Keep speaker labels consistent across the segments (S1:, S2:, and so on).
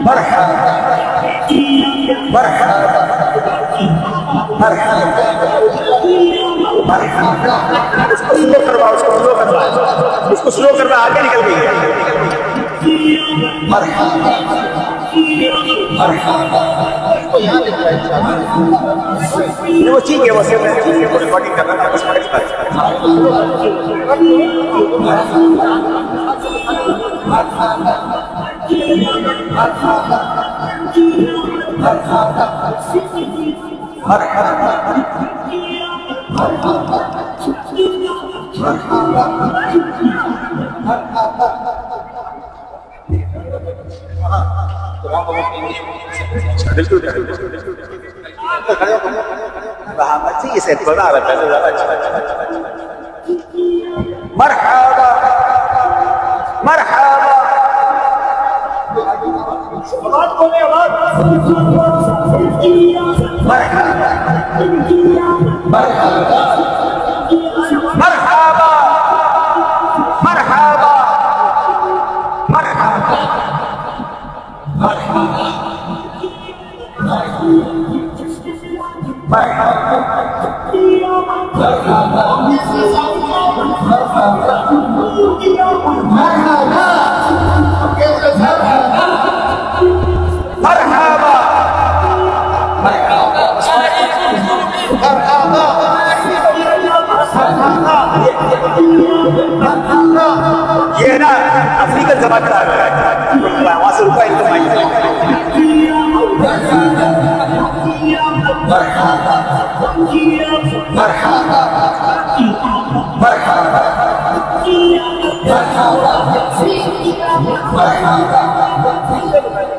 S1: مرحبا اس کو سلو کروا آگے نکل گئی ہے. وہ ٹھیک ہے ویسے ریکارڈنگ کرنا تھا بس مرحبا مرحبا یہ نا افریقن زبان کا وہاں سے رکا ان کو مائک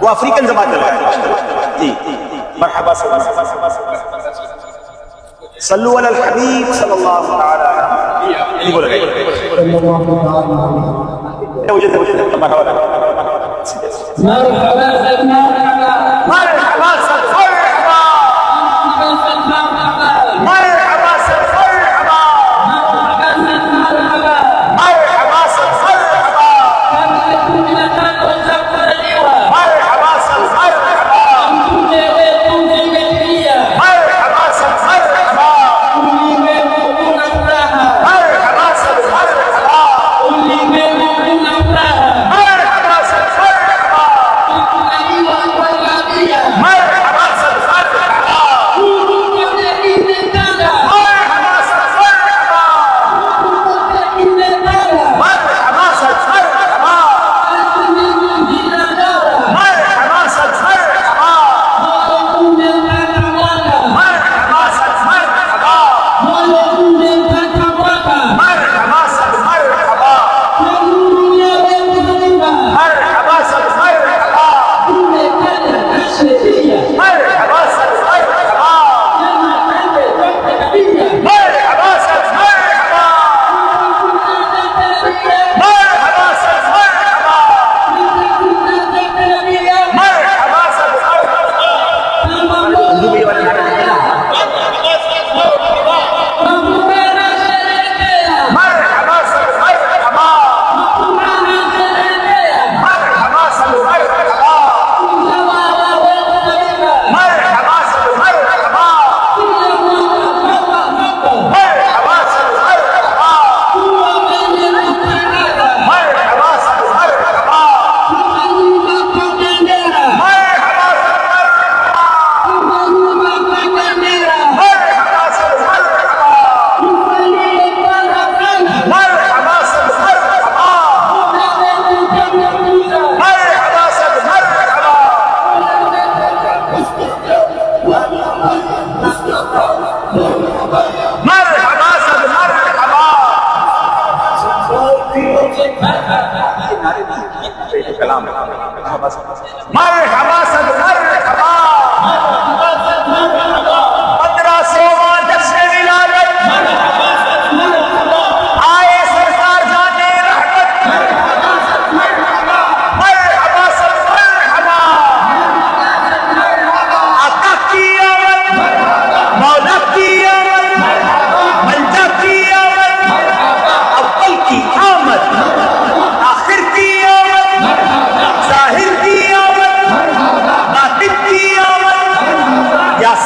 S1: وہ افریقن زبان کا جی مرحبا صلو علی الحبیب صلی اللہ علیہ وسلم. نہیں بولے گا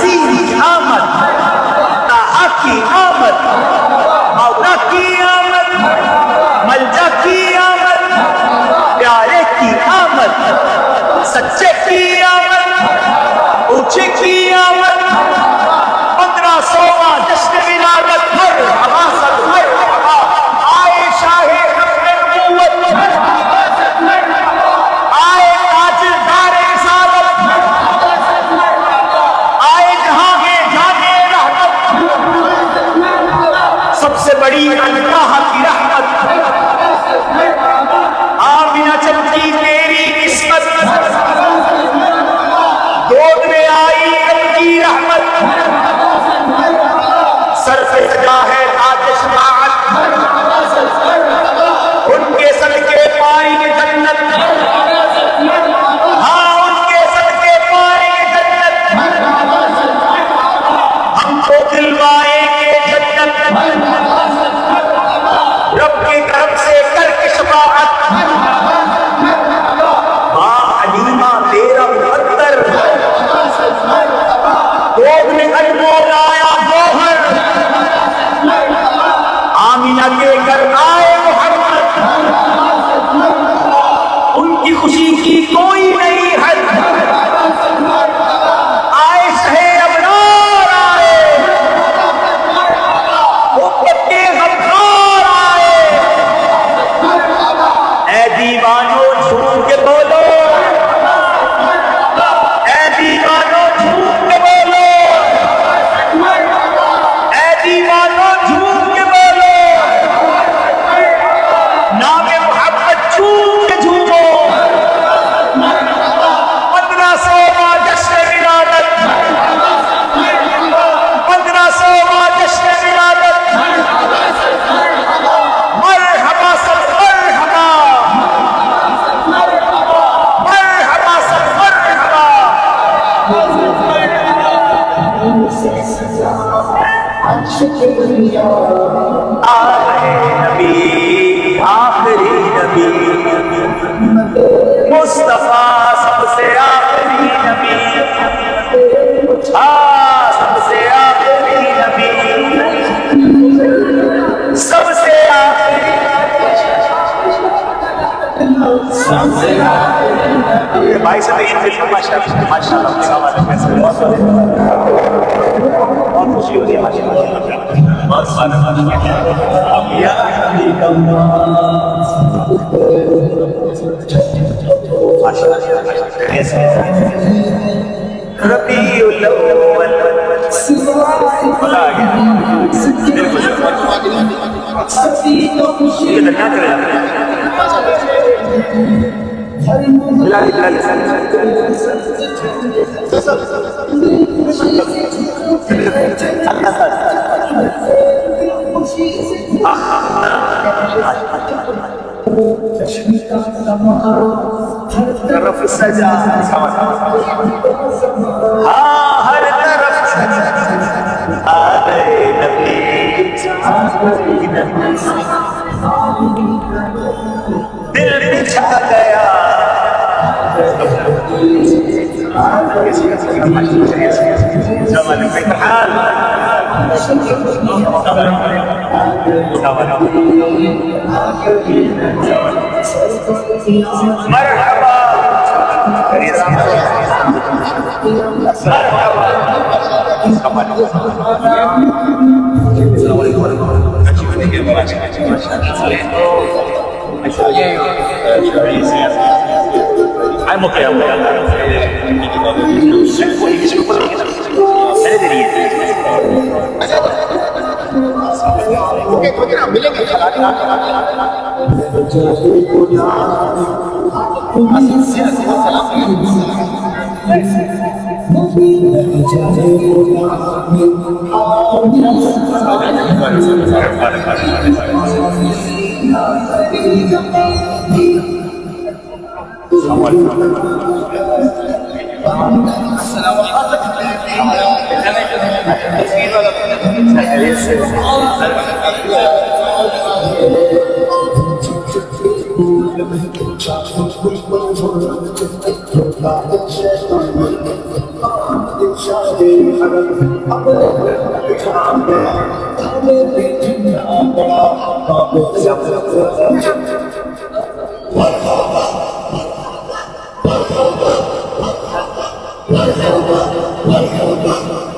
S1: یاسین کی آمد، طٰہٰ کی آمد، مولا کی آمد، ملجا کی آمد، پیارے کی آمد، سچے کی آمد، اونچے کی آمد، 1500واں جشن ولادت مرحبا سر مرحبا، آئے شاہ ختم نبوت، آئے تاجدار رسالت، آئے جہاں کے جانے رحمت، سب سے بڑی اللہ کی رحمت، آمینہ چمکی تیری قسمت، گود میں آئی رب کی رحمت، سر سے سجا ہے تاج شفاعت، ان کے صدقے پائیں گے جنت، ہاں ان کے صدقے پائیں گے جنت، ہم کو دلوائیں گے جنت، رب کی طرف سے کر کے شفاعت، ماں حلیمہ تیرا مقدر، گود میں انمول آیا گوہر، آمینہ کے گھر آئے محمد، ان کی خوشی کی کوئی نہیں حد، آئے شہ ابرار آئے، محبت کے غمخوار آئے، اے دیوانوں جھوم کے بولو، اے دیوانوں جھوم کے بولو، اے دیوانوں جھوم کے بولو، نام محمد جھوم کے جھومو، 1500واں جشن ولادت، 1500واں جشن ولادت، مرحبا سب مرحبا، مرحبا سب مرحبا، آئے نبی آخری نبی، مصطفیٰ سب سے آخری نبی، سب سے آخری نبی، سب سے آخری، بھائی سے ماشاء اللہ بہت خوشی ہوتی ہے، ربیع الاول طرف سجا، ہاں ہر طرف سجا، آئے نبی دل بچھا گیا، مرحبا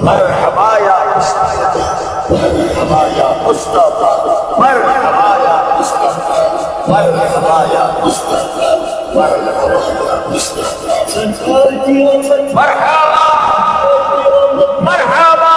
S1: مرحبا یا مصطفی، مرحبا یا مصطفی، مرحبا یا مصطفی، مرحبا یا مصطفی، مرحبا یا مصطفی، مرحبا مرحبا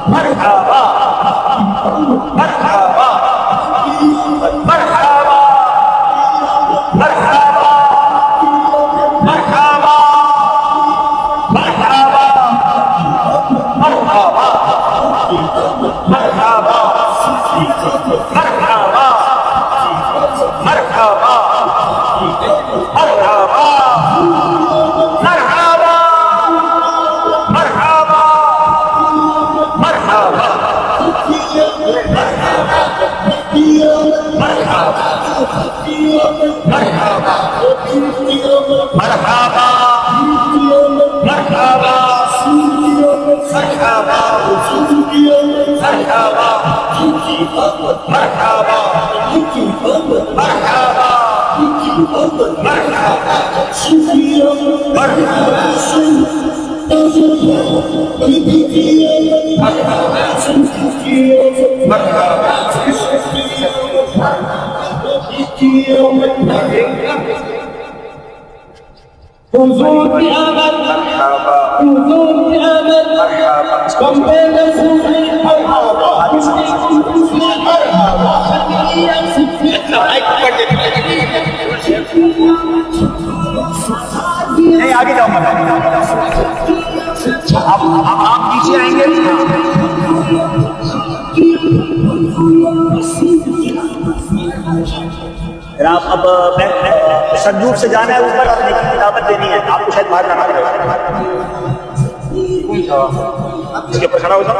S1: مرحبا مرحبا مرحبا مرحبا مرحبا
S2: حضور کی آمد، حضور کی آمد، کم پہ نصوصی
S1: نہیں آگے جاؤ آپ پیچھے آئیں گے. آپ اب سنجوب سے جانا ہے اوپر اپنے کی کتابت دینی ہے. آپ کو شاید باہر جانا پڑے گا. اس کے اوپر کھڑا ہوتا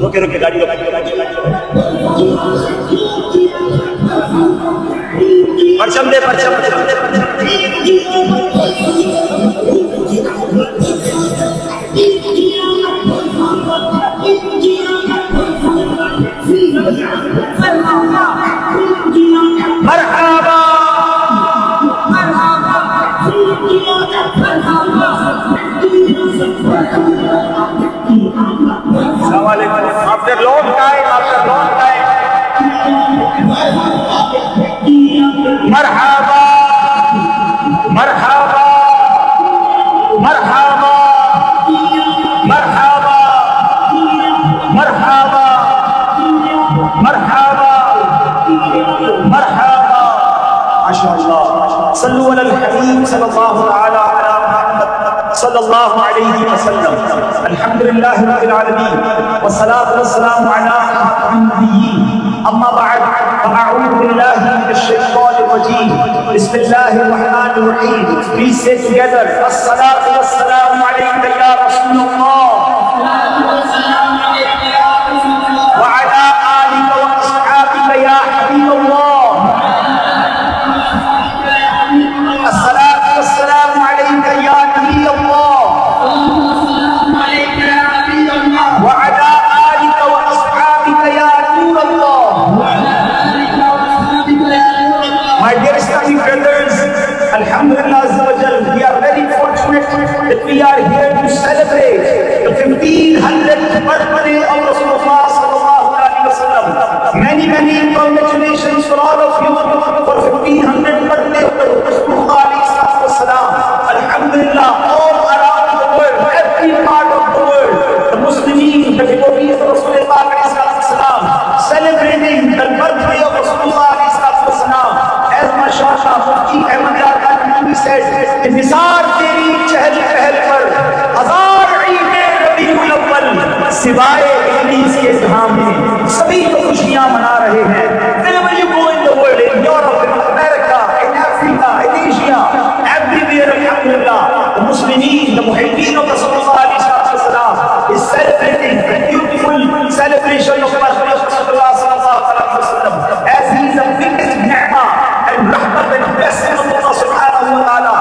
S1: روکے روکے گاڑی پرچم دے پرچم مرحبا السلام علیکم. after long time مرحبا مرحبا مرحبا مرحبا مرحبا مرحبا مرحبا. ماشاءاللہ. صلوا علی الحبیب صلی اللہ تعالی علی محمد صلی اللہ علیہ وسلم. الحمدللہ رب العالمین والصلاة والسلام علی النبیین. اما بعد فأعوذ بالله من الشيطان الرجيم بسم الله الرحمن الرحيم. Please say together الصلاة والسلام عليك يا رسول الله وعلى آلك وأصحابك يا حبيب الله. الصلاة والسلام عليك يا نبي الله وعلى آلك وأصحابك يا نور الله. My dear Islamic brothers, Alhamdulillah Azza wa Jal, we are very fortunate that we are here to celebrate the 1500th birthday of Rasulullah sallallahu alaihi wasallam. Many congratulations for all of you for 1500th birthday of Rasulullah alaihi wasallam. Alhamdulillah, all around the world, every part of the world, the Muslims, the devotees of Rasulullah alaihi wasallam, celebrating the birthday of Rasulullah alaihi wasallam. As mashallah Mufti Ahmad Yaqub said, انتظار تیری چہل پہل پر ہزار عیدیں ربیع الاول سوائے ابلیس کے جہاں میں سبھی تو خوشیاں منا رہے ہیں. Wherever you go in the world, in Europe, in America, in Africa, in Asia, everywhere, alhamdulillah, the Muslimin, the Muhibbeen of Rasulullah alayhi wasallam is celebrating the beautiful celebration of Rasulullah sallallahu alaihi wasallam as he is the biggest ni'mah and rahmat and blessing of Allah subhanahu wa ta'ala.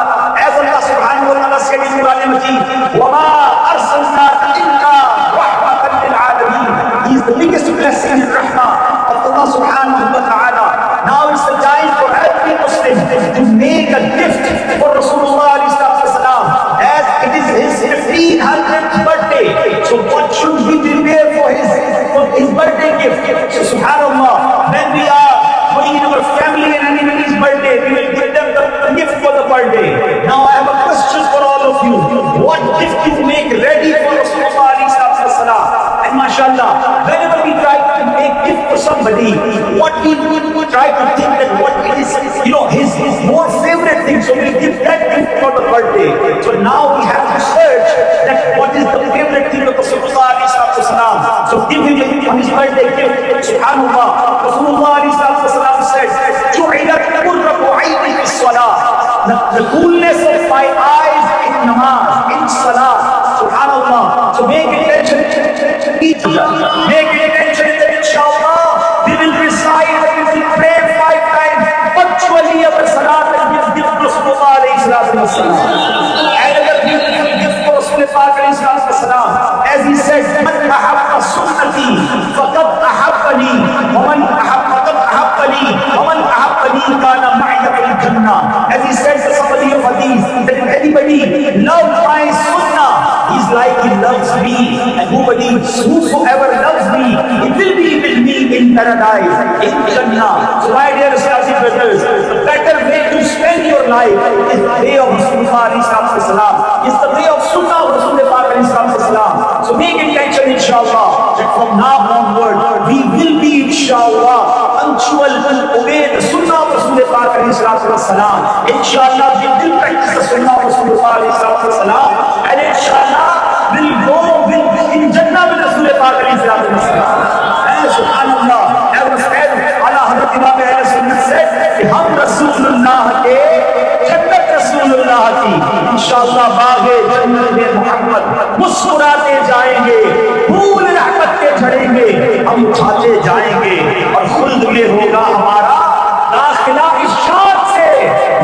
S1: As Allah subhanahu wa ta'ala said in Quran Majid, وَمَا أَرْسَلْنَاكَ إِلَّا رَحْمَةً لِلْعَالَمِينَ. He is the biggest blessing and rahmah of Allah subhanahu wa ta'ala. Now it's the time for every Muslim to make a gift for Rasulullah alayhi wasallam as it is his 1500th birthday. So what should we prepare for his birthday gift? So subhanallah, when we are going in our family and anybody's birthday, we will give them the gift for the birthday. Now I have a question for all of you. What gift you make ready for Rasulullah alayhi wasallam? And mashallah, whenever we try to make gift for somebody, what we try to think that what is, his more favorite thing, so we'll give that gift for the birthday. So now we have to search that what is the favorite thing of Rasulullah alayhi wasallam. So give him on his birthday gift. Subhanallah, Rasulullah alayhi wasallam said, "Ju'ilat qurratu 'ayni fi as-salah." The coolness of my eyes in namaz, in salah. Subhanallah. So make attention. Make attention that inshallah we will recite and we will pray 5 times punctually of the salat and give Rasulullah alayhi wasallam. And another beautiful gift for Rasulullah alayhi wasallam, as he said, "Man ahabba sunnati faqad ahabbani, wa man ahabbani kana ma'iya fil jannah." As he said to somebody of hadith, that if anybody loves my sunnah, he's like he loves me, and whosoever loves me, he will be with me in paradise, in Jannah. So my dear Islamic brothers, the better way to spend your life is the way of Rasulullah alayhi wasallam, is the way of sunnah of Rasulullah alayhi wasallam. So make intention inshallah that from now onward we will be inshallah punctual and obey the sunnah of Rasulullah alayhi wasallam. Inshallah we will practice the sunnah of Rasulullah alayhi wasallam, and inshallah we'll go in Jannah with Rasulullah alayhi wasallam. Subhanallah, as was said, Ala Hazrat Imam Ahl Sunnah said کہ ہم Rasulullah کے جنت Rasulullah کی انشاءاللہ باغ جنت میں محمد مسکراتے جائیں گے, پھول رحمت کے جھڑیں گے, ہم اٹھاتے جائیں گے اور خلد میں ہوگا ہمارا داخلہ ارشاد سے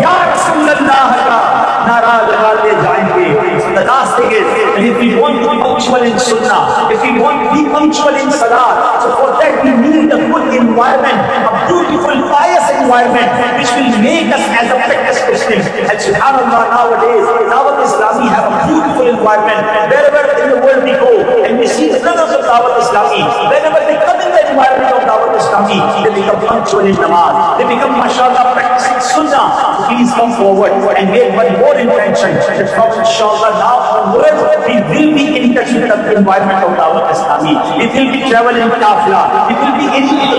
S1: یا رسول اللہ کا نعرہ لگاتے جائیں گے. The last thing is, if we want to be punctual in sunnah, if we want to be punctual in salah, so for that we need a good environment, a beautiful pious environment which will make us as a practiced Muslim. And subhanallah, nowadays Dawat Islami have a beautiful environment. Wherever in the world we go and we see the brothers of Dawat Islami, whenever they come in the environment of Dawat Islami, they become punctual in namaz, they become mashallah practicing sunnah. Please come forward and make one more intention that from inshallah now onwards we will be in touch with the environment of Dawat Islami. We will be traveling Kafla, we will be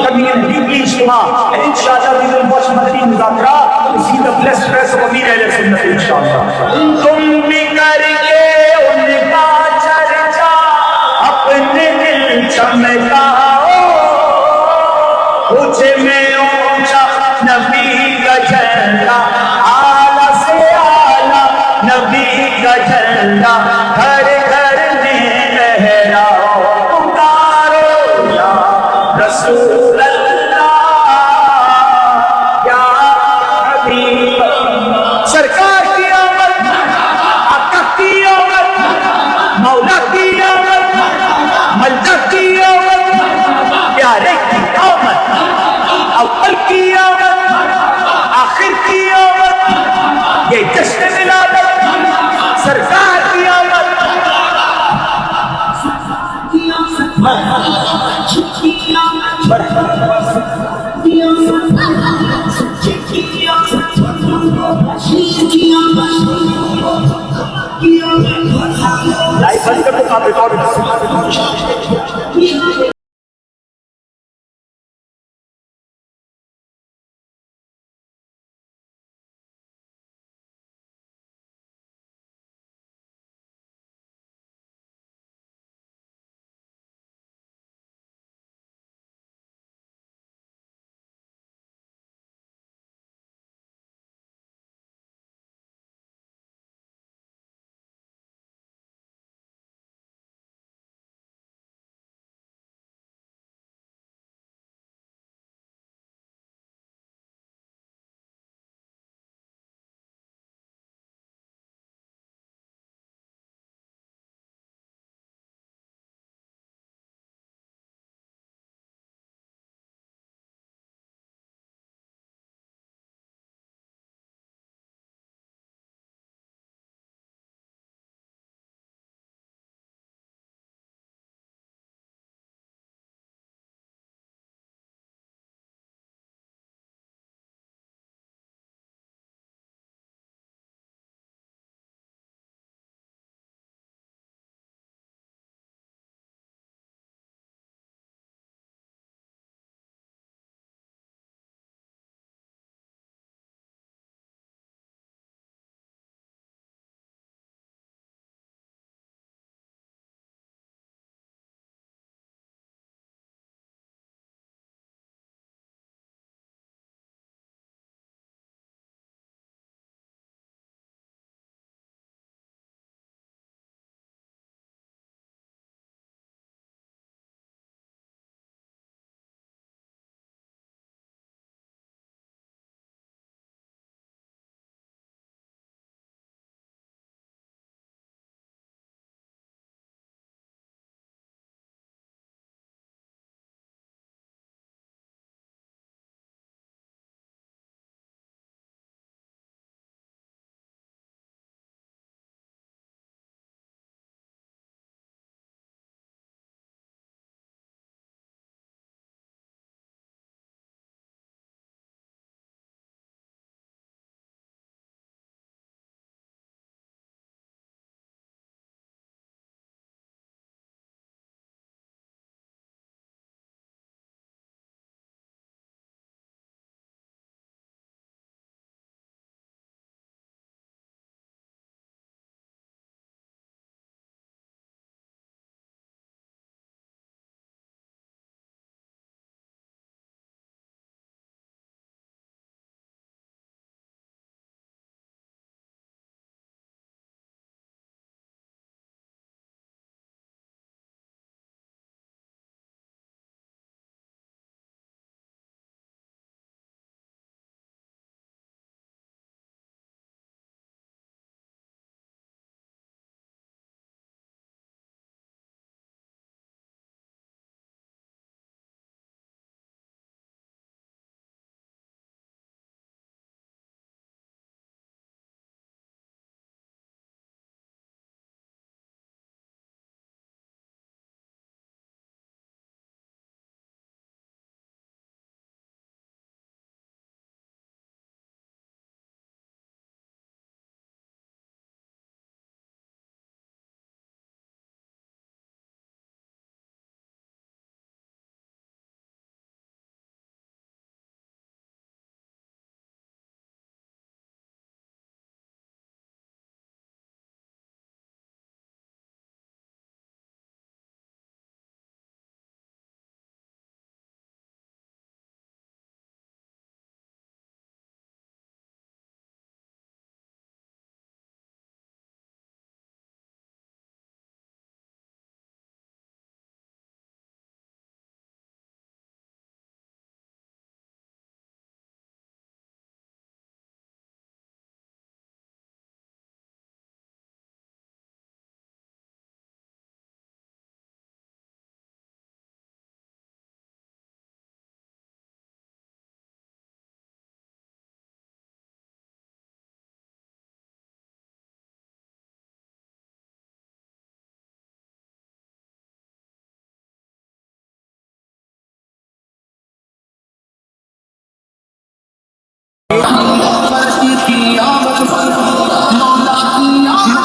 S1: coming in deeply Ijtima, and inshallah we will watch Madani Muzakara to see the blessed press of Amir Ahl Sunnah inshallah. Tum bhi karke unka charcha apne dil chamkao, mujhe mein نبی کا جھنڈا ہر گھر میں لہراؤ، پکارو یا رسول اللہ یا حبیب اللہ۔ سرکار کی آمد، آقا کی آمد، مولا کی آمد، ملجا کی آمد، پیارے کی آمد، اول کی آمد، آخر کی آمد، یہ جشن ولادت سرکار کی آمد۔ لائف بند کر دو، آپ ریکارڈ
S2: کی آمد مولا کی آمد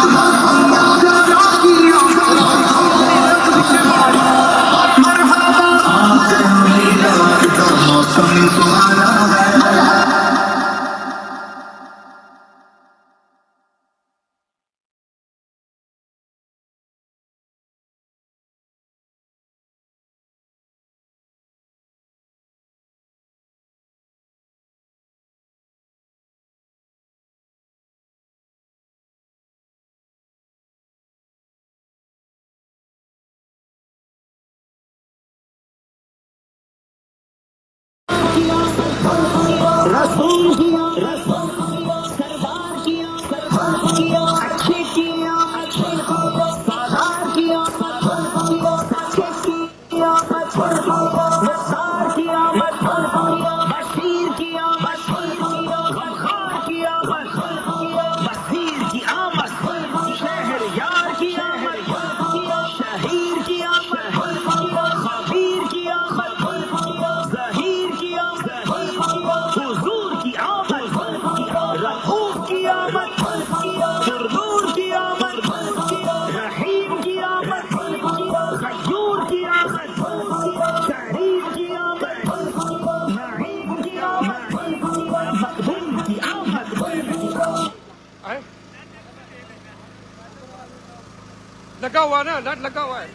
S3: لگا ہوا ہے نا، نیٹ لگا ہوا ہے،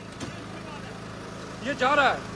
S3: یہ جا رہا ہے.